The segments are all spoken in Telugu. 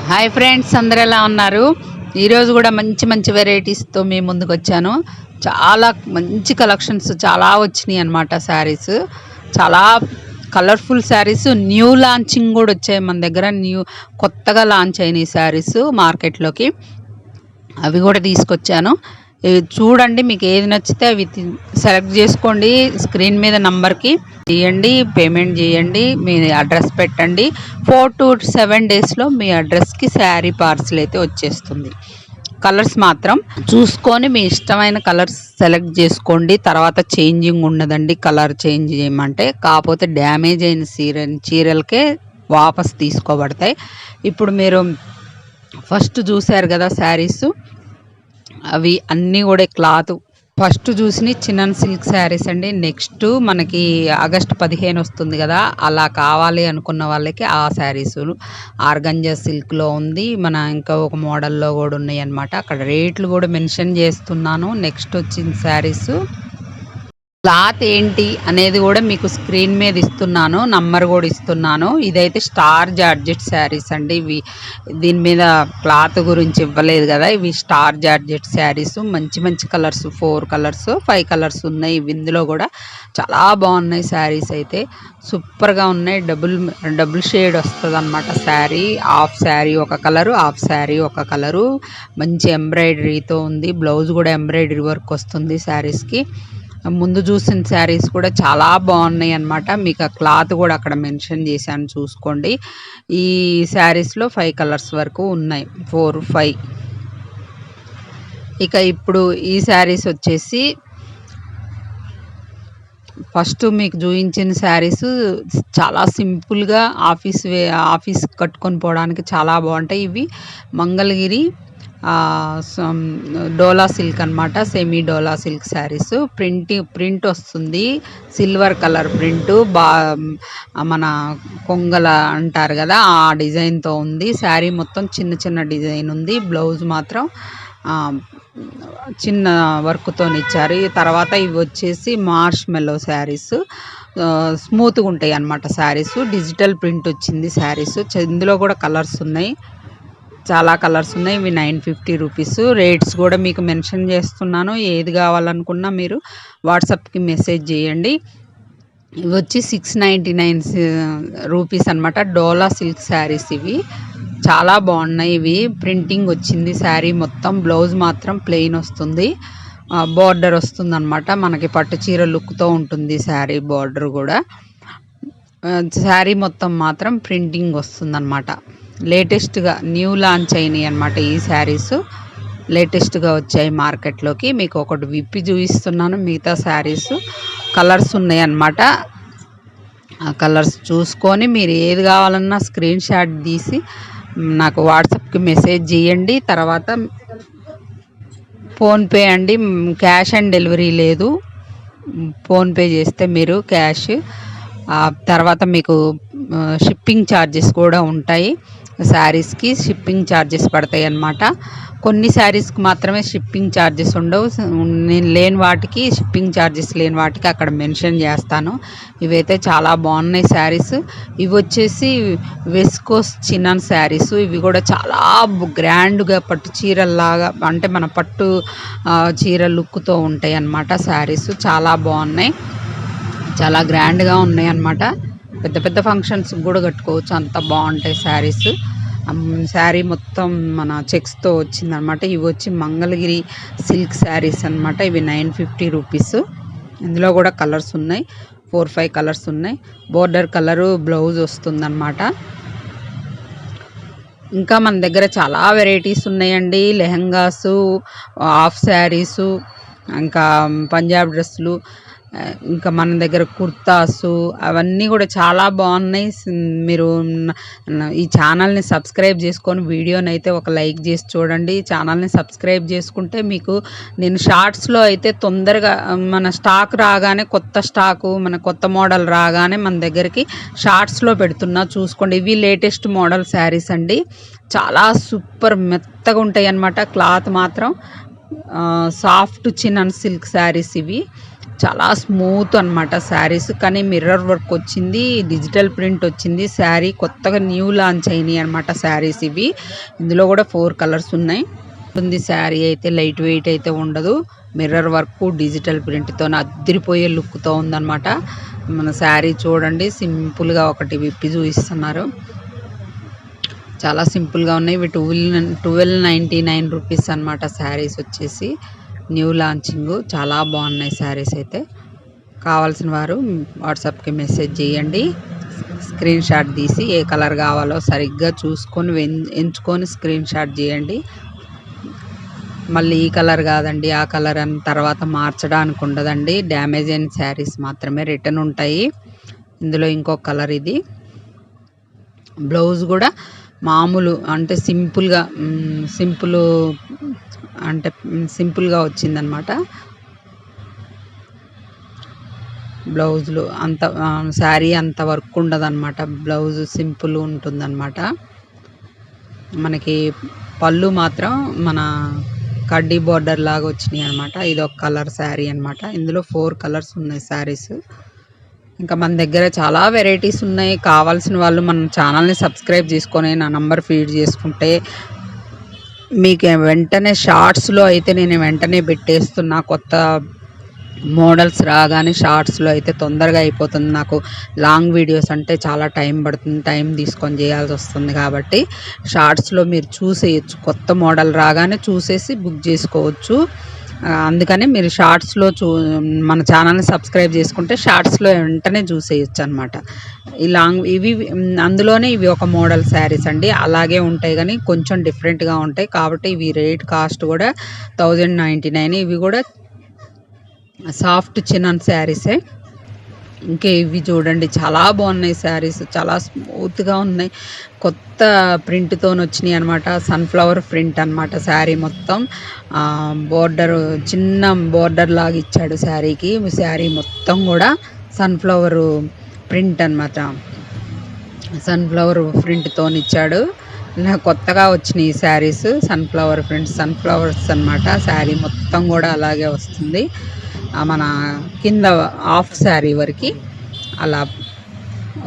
హాయ్ ఫ్రెండ్స్, అందరు ఎలా ఉన్నారు? ఈరోజు కూడా మంచి మంచి వెరైటీస్తో మీ ముందుకు వచ్చాను. చాలా మంచి కలెక్షన్స్ చాలా వచ్చినాయి అన్నమాట. శారీస్ చాలా కలర్ఫుల్ శారీస్, న్యూ లాంచింగ్ కూడా వచ్చాయి మన దగ్గర. కొత్తగా లాంచ్ అయినాయి శారీస్ మార్కెట్లోకి. అవి కూడా తీసుకొచ్చాను. ఇవి చూడండి, మీకు ఏది నచ్చితే అవి సెలెక్ట్ చేసుకోండి. స్క్రీన్ మీద నంబర్కి చేయండి, పేమెంట్ చేయండి, మీ అడ్రస్ పెట్టండి. 4 to 7 డేస్లో మీ అడ్రస్కి శారీ పార్సిల్ అయితే వచ్చేస్తుంది. కలర్స్ మాత్రం చూసుకొని మీ ఇష్టమైన కలర్స్ సెలెక్ట్ చేసుకోండి. తర్వాత చేంజింగ్ ఉండదండి. కలర్ చేంజ్ చేయమంటే, కాకపోతే డ్యామేజ్ అయిన చీరలకే వాపస్ తీసుకోబడతాయి. ఇప్పుడు మీరు ఫస్ట్ చూశారు కదా శారీస్, అవి అన్నీ కూడా క్లాత్ ఫస్ట్ చూసి చిన్న సిల్క్ శారీస్ అండి. నెక్స్ట్ మనకి ఆగస్ట్ 15 వస్తుంది కదా, అలా కావాలి అనుకున్న వాళ్ళకి ఆ శారీస్ ఆర్గంజా సిల్క్లో ఉంది. మన ఇంకా ఒక మోడల్లో కూడా ఉన్నాయి అన్నమాట. అక్కడ రేట్లు కూడా మెన్షన్ చేస్తున్నాను. నెక్స్ట్ వచ్చిన శారీస్ క్లాత్ ఏంటి అనేది కూడా మీకు స్క్రీన్ మీద ఇస్తున్నాను, నంబర్ కూడా ఇస్తున్నాను. ఇదైతే స్టార్ జార్జెట్ శారీస్ అండి. ఇవి దీని మీద క్లాత్ గురించి ఇవ్వలేదు కదా. ఇవి స్టార్ జార్జెట్ శారీస్. మంచి మంచి కలర్స్, 4 కలర్స్ 5 కలర్స్ ఉన్నాయి. ఇవి ఇందులో కూడా చాలా బాగున్నాయి శారీస్ అయితే. సూపర్గా ఉన్నాయి. డబుల్ షేడ్ వస్తుంది అన్నమాట శారీ. హాఫ్ శారీ ఒక కలరు, హాఫ్ శారీ ఒక కలరు. మంచి ఎంబ్రాయిడరీతో ఉంది. బ్లౌజ్ కూడా ఎంబ్రాయిడరీ వర్క్ వస్తుంది శారీస్కి. ముందు చూసిన శారీస్ కూడా చాలా బాగున్నాయి అన్నమాట. మీకు ఆ క్లాత్ కూడా అక్కడ మెన్షన్ చేశాను, చూసుకోండి. ఈ శారీస్లో 5 కలర్స్ వరకు ఉన్నాయి, 4, 5. ఇక ఇప్పుడు ఈ శారీస్ వచ్చేసి ఫస్ట్ మీకు చూపించిన శారీస్ చాలా సింపుల్గా ఆఫీస్ కట్టుకొని పోవడానికి చాలా బాగుంటాయి. ఇవి మంగళగిరి డోలా సిల్క్ అనమాట. సెమీ డోలా సిల్క్ శారీస్. ప్రింట్ వస్తుంది, సిల్వర్ కలర్ ప్రింట్. మన కొంగల అంటారు కదా, ఆ డిజైన్తో ఉంది. శారీ మొత్తం చిన్న చిన్న డిజైన్ ఉంది. బ్లౌజ్ మాత్రం చిన్న వర్క్తో ఇచ్చారు. తర్వాత ఇవి వచ్చేసి మార్ష్ మెల్లో శారీస్. స్మూత్గా ఉంటాయి అన్నమాట శారీస్. డిజిటల్ ప్రింట్ వచ్చింది శారీస్. ఇందులో కూడా కలర్స్ ఉన్నాయి, చాలా కలర్స్ ఉన్నాయి. ఇవి 950 రూపీస్. రేట్స్ కూడా మీకు మెన్షన్ చేస్తున్నాను. ఏది కావాలనుకున్నా మీరు వాట్సాప్కి మెసేజ్ చేయండి. ఇవి వచ్చి 699 రూపీస్ అనమాట. డోలా సిల్క్ శారీస్ ఇవి చాలా బాగున్నాయి. ఇవి ప్రింటింగ్ వచ్చింది శారీ మొత్తం. బ్లౌజ్ మాత్రం ప్లెయిన్ వస్తుంది, బార్డర్ వస్తుంది అనమాట. మనకి పట్టు చీర లుక్తో ఉంటుంది శారీ బార్డర్ కూడా. శారీ మొత్తం మాత్రం ప్రింటింగ్ వస్తుంది అనమాట. లేటెస్ట్గా న్యూ లాంచ్ అయినాయి అన్నమాట. ఈ శారీస్ లేటెస్ట్గా వచ్చాయి మార్కెట్లోకి. మీకు ఒకటి విప్పి చూపిస్తున్నాను. మిగతా శారీస్ కలర్స్ ఉన్నాయి అన్నమాట. ఆ కలర్స్ చూసుకొని మీరు ఏది కావాలన్నా స్క్రీన్ షాట్ తీసి నాకు వాట్సాప్కి మెసేజ్ చేయండి. తర్వాత ఫోన్పే అండి, క్యాష్ ఆన్ డెలివరీ లేదు. ఫోన్పే చేస్తే మీరు క్యాష్, తర్వాత మీకు షిప్పింగ్ ఛార్జెస్ కూడా ఉంటాయి. శారీస్కి షిప్పింగ్ ఛార్జెస్ పడతాయి అన్నమాట. కొన్ని శారీస్కి మాత్రమే షిప్పింగ్ ఛార్జెస్ ఉండవు. నేను లేని వాటికి, షిప్పింగ్ ఛార్జెస్ లేని వాటికి అక్కడ మెన్షన్ చేస్తాను. ఇవైతే చాలా బాగున్నాయి శారీస్. ఇవి వచ్చేసి వెస్కోస్ చినాన్ శారీస్. ఇవి కూడా చాలా గ్రాండ్గా పట్టు చీరల్లాగా, అంటే మన పట్టు చీర లుక్తో ఉంటాయి అన్నమాట శారీస్. చాలా బాగున్నాయి, చాలా గ్రాండ్గా ఉన్నాయి అన్నమాట. పెద్ద పెద్ద ఫంక్షన్స్కి కూడా కట్టుకోవచ్చు, అంత బాగుంటాయి శారీస్. శారీ మొత్తం మన చెక్స్తో వచ్చిందనమాట. ఇవి వచ్చి మంగళగిరి సిల్క్ శారీస్ అనమాట. ఇవి 950 రూపీస్. ఇందులో కూడా కలర్స్ ఉన్నాయి, 4, 5 కలర్స్ ఉన్నాయి. బోర్డర్ కలరు బ్లౌజ్ వస్తుందన్నమాట. ఇంకా మన దగ్గర చాలా వెరైటీస్ ఉన్నాయండి. లెహంగాసు, హాఫ్ శారీసు, ఇంకా పంజాబ్ డ్రెస్సులు, ఇంకా మన దగ్గర కుర్తాసు, అవన్నీ కూడా చాలా బాగున్నాయి. మీరు ఈ ఛానల్ని సబ్స్క్రైబ్ చేసుకొని వీడియోని అయితే ఒక లైక్ చేసి చూడండి. ఛానల్ని సబ్స్క్రైబ్ చేసుకుంటే మీకు నేను షార్ట్స్లో అయితే తొందరగా మన స్టాక్ రాగానే, కొత్త స్టాకు, మన కొత్త మోడల్ రాగానే మన దగ్గరికి షార్ట్స్లో పెడుతున్నా, చూసుకోండి. ఇవి లేటెస్ట్ మోడల్ శారీస్ అండి. చాలా సూపర్ మెత్తగా ఉంటాయి అన్నమాట. క్లాత్ మాత్రం సాఫ్ట్ చినాన్ సిల్క్ శారీస్ ఇవి. చాలా స్మూత్ అనమాట శారీస్. కానీ మిర్రర్ వర్క్ వచ్చింది, డిజిటల్ ప్రింట్ వచ్చింది. శారీ కొత్తగా న్యూ లాంచ్ అయినాయి అనమాట శారీస్ ఇవి. ఇందులో కూడా 4 కలర్స్ ఉన్నాయి. శారీ అయితే లైట్ వెయిట్ అయితే ఉండదు. మిర్రర్ వర్క్ డిజిటల్ ప్రింట్తో అద్దరిపోయే లుక్తో ఉందన్నమాట. మన శారీ చూడండి, సింపుల్గా ఒకటి విప్పి చూపిస్తున్నారు. చాలా సింపుల్గా ఉన్నాయి. ఇవి 1299 రూపీస్ అనమాట శారీస్ వచ్చేసి. న్యూ లాంచింగ్, చాలా బాగున్నాయి శారీస్ అయితే. కావాల్సిన వారు వాట్సాప్కి మెసేజ్ చేయండి. స్క్రీన్ షాట్ తీసి ఏ కలర్ కావాలో సరిగ్గా చూసుకొని ఎంచుకొని స్క్రీన్ షాట్ చేయండి. మళ్ళీ ఈ కలర్ కాదండి ఆ కలర్ అని తర్వాత మార్చడానికి ఉండదండి. డ్యామేజ్ అయిన శారీస్ మాత్రమే రిటర్న్ ఉంటాయి. ఇందులో ఇంకొక కలర్ ఇది. బ్లౌజ్ కూడా మామూలు అంటే సింపుల్గా వచ్చిందనమాట. బ్లౌజులు అంత శారీ అంత వర్క్ ఉండదన్నమాట. బ్లౌజ్ సింపుల్ ఉంటుందన్నమాట. మనకి పళ్ళు మాత్రం మన కడ్డీ బోర్డర్ లాగా వచ్చినాయి అనమాట. ఇది ఒక కలర్ శారీ అనమాట. ఇందులో 4 కలర్స్ ఉన్నాయి శారీస్. ఇంకా మన దగ్గర చాలా వెరైటీస్ ఉన్నాయి. కావాల్సిన వాళ్ళు మన ఛానల్ని సబ్స్క్రైబ్ చేసుకొని నా నంబర్ ఫీడ్ చేసుకుంటే మీకు వెంటనే షార్ట్స్లో అయితే నేను వెంటనే పెట్టేస్తున్నా. కొత్త మోడల్స్ రాగానే షార్ట్స్లో అయితే తొందరగా అయిపోతుంది. నాకు లాంగ్ వీడియోస్ అంటే చాలా టైం పడుతుంది, టైం తీసుకొని చేయాల్సి వస్తుంది. కాబట్టి షార్ట్స్లో మీరు చూసేయచ్చు. కొత్త మోడల్ రాగానే చూసేసి బుక్ చేసుకోవచ్చు. అందుకని మీరు షార్ట్స్లో మన ఛానల్ని సబ్స్క్రైబ్ చేసుకుంటే షార్ట్స్లో వెంటనే చూసేయచ్చు అనమాట. ఇవి అందులోనే ఇవి ఒక మోడల్ శారీస్ అండి. అలాగే ఉంటాయి కానీ కొంచెం డిఫరెంట్గా ఉంటాయి. కాబట్టి ఇవి రేట్ కాస్ట్ కూడా 1099. ఇవి కూడా సాఫ్ట్ చిన్నన్ శారీసే. ఇంకా ఇవి చూడండి, చాలా బాగున్నాయి శారీస్, చాలా స్మూత్గా ఉన్నాయి. కొత్త ప్రింట్తో వచ్చినాయి అనమాట. సన్ఫ్లవర్ ప్రింట్ అనమాట. శారీ మొత్తం చిన్న బోర్డర్ లాగా ఇచ్చాడు శారీకి. శారీ మొత్తం కూడా సన్ఫ్లవర్ ప్రింట్ అనమాట. సన్ఫ్లవర్ ప్రింట్తో ఇచ్చాడు. కొత్తగా వచ్చినాయి శారీస్. సన్ఫ్లవర్స్ అనమాట. శారీ మొత్తం కూడా అలాగే వస్తుంది. మన కింద హాఫ్ శారీ వరకు అలా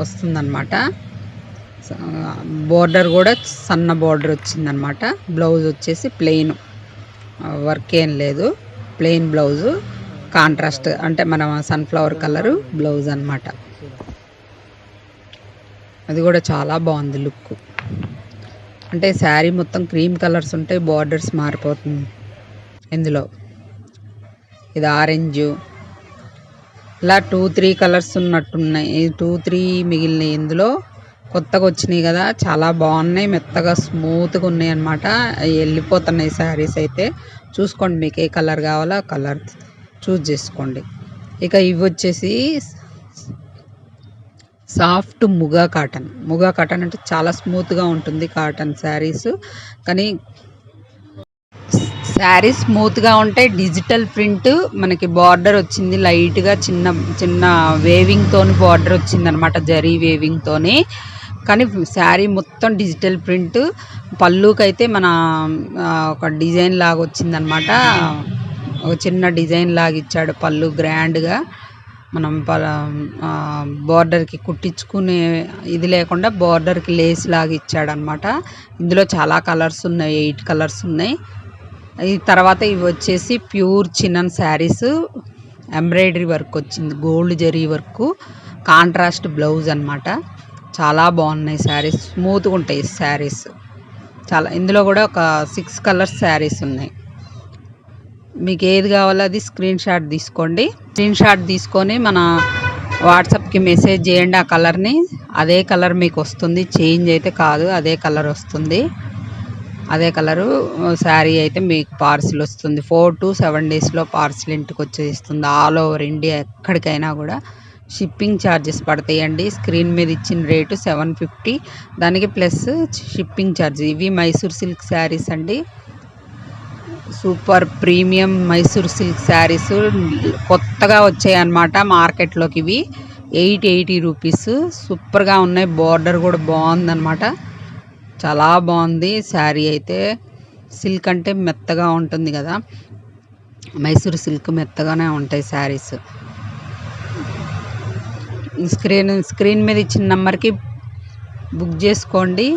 వస్తుందన్నమాట. బోర్డర్ కూడా సన్న బోర్డర్ వచ్చిందనమాట. బ్లౌజ్ వచ్చేసి ప్లెయిన్, వర్క్ ఏం లేదు, ప్లెయిన్ బ్లౌజు. కాంట్రాస్ట్ అంటే మన సన్ఫ్లవర్ కలరు బ్లౌజ్ అనమాట. అది కూడా చాలా బాగుంది లుక్. అంటే శారీ మొత్తం క్రీమ్ కలర్స్ ఉంటాయి, బార్డర్స్ మారిపోతుంది. ఇందులో ఇది ఆరెంజ్, ఇలా 2-3 కలర్స్ ఉన్నట్టున్నాయి. 2-3 మిగిలినాయి. ఇందులో కొత్తగా వచ్చినాయి కదా, చాలా బాగున్నాయి. మెత్తగా స్మూత్గా ఉన్నాయి అన్నమాట. వెళ్ళిపోతున్నాయి శారీస్ అయితే. చూసుకోండి, మీకు ఏ కలర్ కావాలో ఆ కలర్ చూస్ చేసుకోండి. ఇక ఇవి వచ్చేసి సాఫ్ట్ ముగా కాటన్ అంటే చాలా స్మూత్గా ఉంటుంది కాటన్ శారీస్. కానీ శారీ స్మూత్గా ఉంటాయి. డిజిటల్ ప్రింట్ మనకి బార్డర్ వచ్చింది లైట్గా, చిన్న వేవింగ్తో బార్డర్ వచ్చింది అనమాట, జరీ వేవింగ్తో. కానీ శారీ మొత్తం డిజిటల్ ప్రింట్. పళ్ళుకైతే మన ఒక డిజైన్ లాగా వచ్చిందనమాట. ఒక చిన్న డిజైన్ లాగా ఇచ్చాడు పళ్ళు గ్రాండ్గా. మనం బార్డర్కి కుట్టించుకునే ఇది లేకుండా బార్డర్కి లేస్ లాగా ఇచ్చాడనమాట. ఇందులో చాలా కలర్స్ ఉన్నాయి, 8 కలర్స్ ఉన్నాయి. ఈ తర్వాత ఇవి వచ్చేసి ప్యూర్ చిన్నన్ శారీస్. ఎంబ్రాయిడరీ వర్క్ వచ్చింది, gold zari work, contrast blouse అనమాట. చాలా బాగున్నాయి శారీస్, స్మూత్గా ఉంటాయి శారీస్ చాలా. ఇందులో కూడా ఒక 6 కలర్స్ శారీస్ ఉన్నాయి. మీకు ఏది కావాలో అది స్క్రీన్ షాట్ తీసుకోండి. స్క్రీన్ షాట్ తీసుకొని మన వాట్సాప్కి మెసేజ్ చేయండి. ఆ కలర్ని, అదే కలర్ మీకు వస్తుంది, చేంజ్ అయితే కాదు, అదే కలర్ వస్తుంది. అదే కలరు శారీ అయితే మీకు పార్సిల్ వస్తుంది. 4 to 7 డేస్లో పార్సిల్ ఇంటికి వచ్చేస్తుంది. ఆల్ ఓవర్ ఇండియా ఎక్కడికైనా కూడా. షిప్పింగ్ ఛార్జెస్ పడతాయండి. స్క్రీన్ మీద ఇచ్చిన రేటు 750, దానికి ప్లస్ షిప్పింగ్ ఛార్జ్. ఇవి మైసూర్ సిల్క్ శారీస్ అండి. Super premium Mysore silk saris కొత్తగా వచ్చాయి అన్నమాట మార్కెట్లోకి. ఇవి 880 రూపీస్. సూపర్గా ఉన్నాయి. బార్డర్ కూడా బాగుందన్నమాట, చాలా బాగుంది శారీ అయితే. సిల్క్ అంటే మెత్తగా ఉంటుంది కదా, మైసూర్ సిల్క్ మెత్తగానే ఉంటాయి శారీస్. స్క్రీన్ మీద ఇచ్చిన నెంబర్కి బుక్ చేసుకోండి.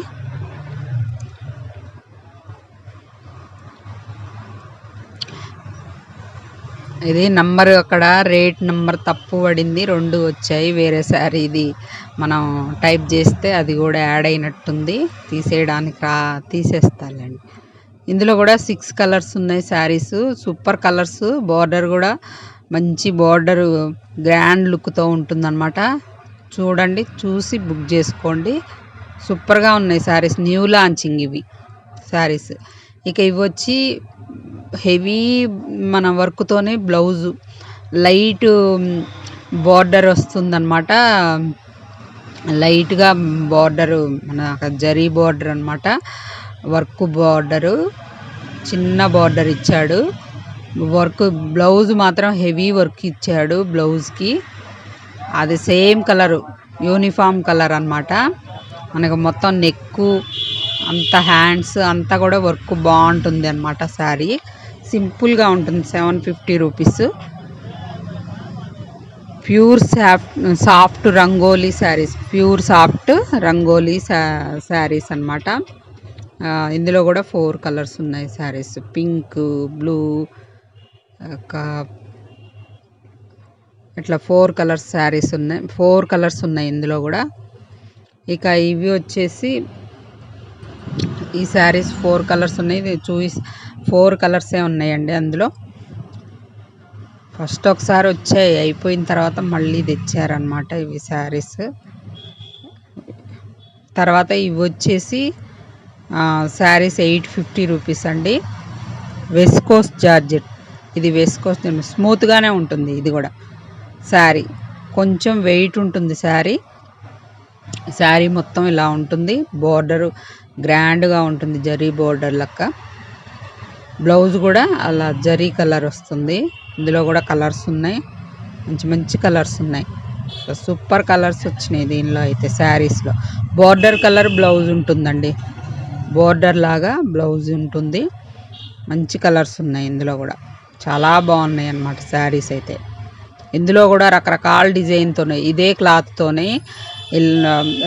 ఇది నంబర్ అక్కడ రేట్ నెంబర్ తప్పు పడింది, 2 వచ్చాయి. వేరే శారీ ఇది మనం టైప్ చేస్తే అది కూడా యాడ్ అయినట్టుంది. తీసేయడానికి తీసేస్తానండి. ఇందులో కూడా 6 కలర్స్ ఉన్నాయి శారీస్. Super colours. బార్డర్ కూడా మంచి బార్డర్ గ్రాండ్ లుక్తో ఉంటుందన్నమాట. చూడండి, చూసి బుక్ చేసుకోండి. సూపర్గా ఉన్నాయి శారీస్. న్యూ లాంచింగ్ ఇవి శారీస్. ఇక ఇవి వచ్చి హెవీ మన వర్క్తోనే బ్లౌజు లైట్ బార్డర్ వస్తుందన్నమాట. లైట్గా బార్డరు మన జరీ బార్డర్ అనమాట. వర్క్ బార్డరు చిన్న బార్డర్ ఇచ్చాడు. వర్క్ బ్లౌజ్ మాత్రం హెవీ వర్క్ ఇచ్చాడు బ్లౌజ్కి. అది సేమ్ కలరు, యూనిఫామ్ కలర్ అనమాట. మనకు మొత్తం నెక్కు అంత హ్యాండ్స్ అంతా కూడా వర్క్ బాగుంటుంది అనమాట. శారీ సింపుల్గా ఉంటుంది. 750 rupees. Pure soft rangoli saris. Pure soft rangoli saris అనమాట. ఇందులో కూడా 4 కలర్స్ ఉన్నాయి శారీస్. పింక్, బ్లూ, ఇట్లా 4 కలర్స్ శారీస్ ఉన్నాయి. 4 కలర్స్ ఉన్నాయి ఇందులో కూడా. ఇక ఇవి వచ్చేసి ఈ శారీస్ 4 కలర్స్ ఉన్నాయి. 4 కలర్సే ఉన్నాయండి అందులో. ఫస్ట్ ఒకసారి వచ్చాయి, అయిపోయిన తర్వాత మళ్ళీ తెచ్చారనమాట ఇవి శారీస్. తర్వాత ఇవి వచ్చేసి శారీస్ 850 రూపీస్ అండి. వెస్కోస్ జార్జెట్. ఇది వెస్కోస్ స్మూత్గానే ఉంటుంది. ఇది కూడా శారీ కొంచెం వెయిట్ ఉంటుంది. శారీ మొత్తం ఇలా ఉంటుంది. బోర్డరు గ్రాండ్గా ఉంటుంది, జరీ బోర్డర్ లెక్క. బ్లౌజ్ కూడా అలా జరీ కలర్ వస్తుంది. ఇందులో కూడా కలర్స్ ఉన్నాయి, మంచి మంచి కలర్స్ ఉన్నాయి. సూపర్ కలర్స్ వచ్చినాయి దీనిలో అయితే. శారీస్లో బోర్డర్ కలర్ బ్లౌజ్ ఉంటుందండి. బోర్డర్ లాగా బ్లౌజ్ ఉంటుంది. మంచి కలర్స్ ఉన్నాయి ఇందులో కూడా. చాలా బాగున్నాయి అన్నమాట శారీస్ అయితే. ఇందులో కూడా రకరకాల డిజైన్తోనే, ఇదే క్లాత్తోనే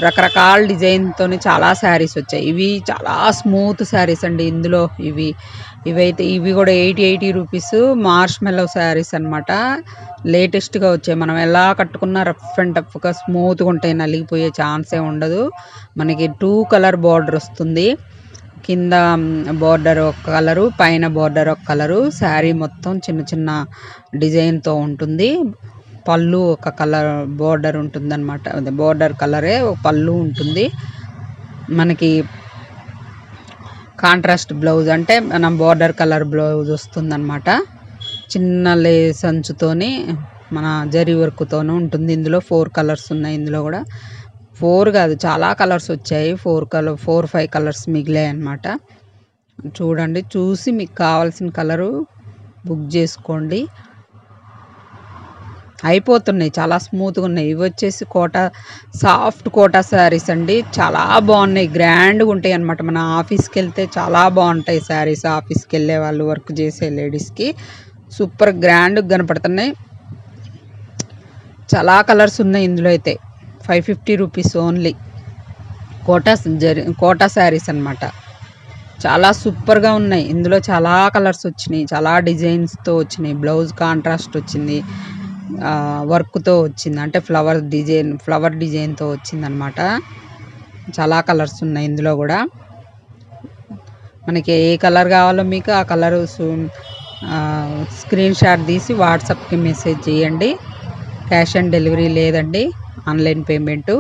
రకరకాల డిజైన్తోనే చాలా శారీస్ వచ్చాయి. ఇవి చాలా స్మూత్ శారీస్ అండి. ఇందులో ఇవి కూడా 80 రూపీస్. మార్ష్ మెల్లో శారీస్ అనమాట. లేటెస్ట్గా వచ్చాయి. మనం ఎలా కట్టుకున్నా రఫ్ అండ్ టఫ్గా స్మూత్గా ఉంటాయి, నలిగిపోయే ఛాన్సే ఉండదు. మనకి 2 కలర్ బార్డర్ వస్తుంది. కింద బార్డర్ ఒక కలరు, పైన బార్డర్ ఒక కలరు. శారీ మొత్తం చిన్న చిన్న డిజైన్తో ఉంటుంది. పళ్ళు ఒక కలర్ బార్డర్ ఉంటుంది అనమాట. అదే బార్డర్ కలరే ఒక పళ్ళు ఉంటుంది. మనకి కాంట్రాస్ట్ బ్లౌజ్ అంటే మనం బార్డర్ కలర్ బ్లౌజ్ వస్తుందన్నమాట. చిన్న లేస్ అంచుతోని మన జరీ వర్క్తోనే ఉంటుంది. ఇందులో 4 కలర్స్ ఉన్నాయి. ఇందులో కూడా 4 కాదు, చాలా కలర్స్ వచ్చాయి. 4-5 కలర్స్ మిగిలాయి అన్నమాట. చూడండి, చూసి మీకు కావాల్సిన కలరు బుక్ చేసుకోండి. అయిపోతున్నాయి, చాలా స్మూత్గా ఉన్నాయి. ఇవి వచ్చేసి సాఫ్ట్ కోటా శారీస్ అండి. చాలా బాగున్నాయి, గ్రాండ్గా ఉంటాయి అనమాట. మన ఆఫీస్కి వెళ్తే చాలా బాగుంటాయి శారీస్. ఆఫీస్కి వెళ్ళే వాళ్ళు, వర్క్ చేసే లేడీస్కి సూపర్ గ్రాండ్గా కనపడుతున్నాయి. చాలా కలర్స్ ఉన్నాయి ఇందులో అయితే. 550 రూపీస్ ఓన్లీ. కోటా శారీస్ అనమాట. చాలా సూపర్గా ఉన్నాయి. ఇందులో చాలా కలర్స్ వచ్చినాయి, చాలా డిజైన్స్తో వచ్చినాయి. బ్లౌజ్ కాంట్రాస్ట్ వచ్చింది, వర్క్తో వచ్చింది, అంటే ఫ్లవర్ డిజైన్తో వచ్చింది అనమాట. చాలా కలర్స్ ఉన్నాయి ఇందులో కూడా. మనకి ఏ కలర్ కావాలో మీకు ఆ కలరు స్క్రీన్ షాట్ తీసి వాట్సాప్కి మెసేజ్ చేయండి. క్యాష్ ఆన్ డెలివరీ లేదండి, ఆన్లైన్ పేమెంటు.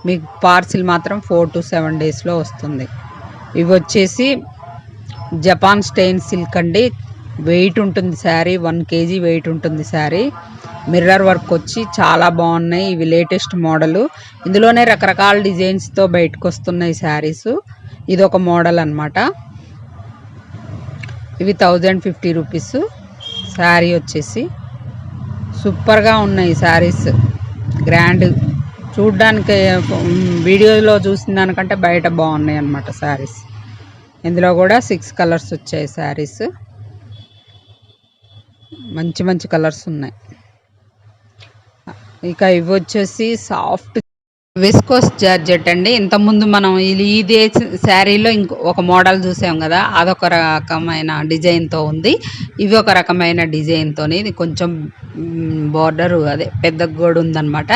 మీకు పార్సిల్ మాత్రం 4 to 7 డేస్లో వస్తుంది. ఇవి వచ్చేసి జపాన్ స్టెయిన్ సిల్క్ అండి. వెయిట్ ఉంటుంది శారీ, 1 kg వెయిట్ ఉంటుంది శారీ. మిర్రర్ వర్క్ వచ్చి చాలా బాగున్నాయి. ఇవి లేటెస్ట్ మోడలు. ఇందులోనే రకరకాల డిజైన్స్తో బయటకు వస్తున్నాయి శారీస్. ఇది ఒక మోడల్ అనమాట. ఇవి 1050 రూపీస్ శారీ వచ్చేసి. సూపర్గా ఉన్నాయి శారీస్, గ్రాండ్. చూడ్డానికి వీడియోలో చూసిన దానికంటే బయట బాగున్నాయి అన్నమాట శారీస్. ఇందులో కూడా 6 కలర్స్ వచ్చాయి శారీస్. మంచి మంచి కలర్స్ ఉన్నాయి. ఇక ఇవి వచ్చేసి సాఫ్ట్ విస్కోస్ జార్జెట్ అండి. ఇంతకుముందు మనం ఇదే శారీలో ఒక మోడల్ చూసాం కదా, అదొక రకమైన డిజైన్తో ఉంది. ఇవి ఒక రకమైన డిజైన్తోని, ఇది కొంచెం బోర్డర్ అదే పెద్ద గోడు ఉందన్నమాట.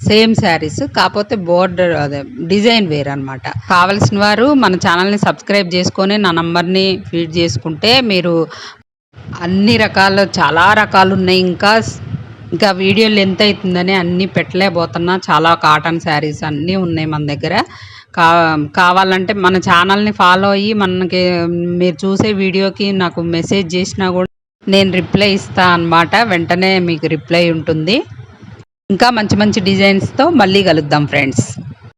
సేమ్ శారీస్, కాకపోతే బోర్డర్ అదే డిజైన్ వేరు అనమాట. కావలసిన వారు మన ఛానల్ని సబ్స్క్రైబ్ చేసుకొని నా నంబర్ని ఫీడ్ చేసుకుంటే మీరు అన్ని రకాలు, చాలా రకాలు ఉన్నాయి. ఇంకా వీడియోలు ఎంత అవుతుందని అన్నీ పెట్టలేకపోతున్నా. చాలా కాటన్ శారీస్ అన్నీ ఉన్నాయి మన దగ్గర. కావాలంటే మన ఛానల్ని ఫాలో అయ్యి మనకి మీరు చూసే వీడియోకి నాకు మెసేజ్ చేసినా కూడా నేను రిప్లై ఇస్తాను అన్నమాట. వెంటనే మీకు రిప్లై ఉంటుంది. ఇంకా మంచి మంచి డిజైన్స్తో మళ్ళీ కలుద్దాం ఫ్రెండ్స్.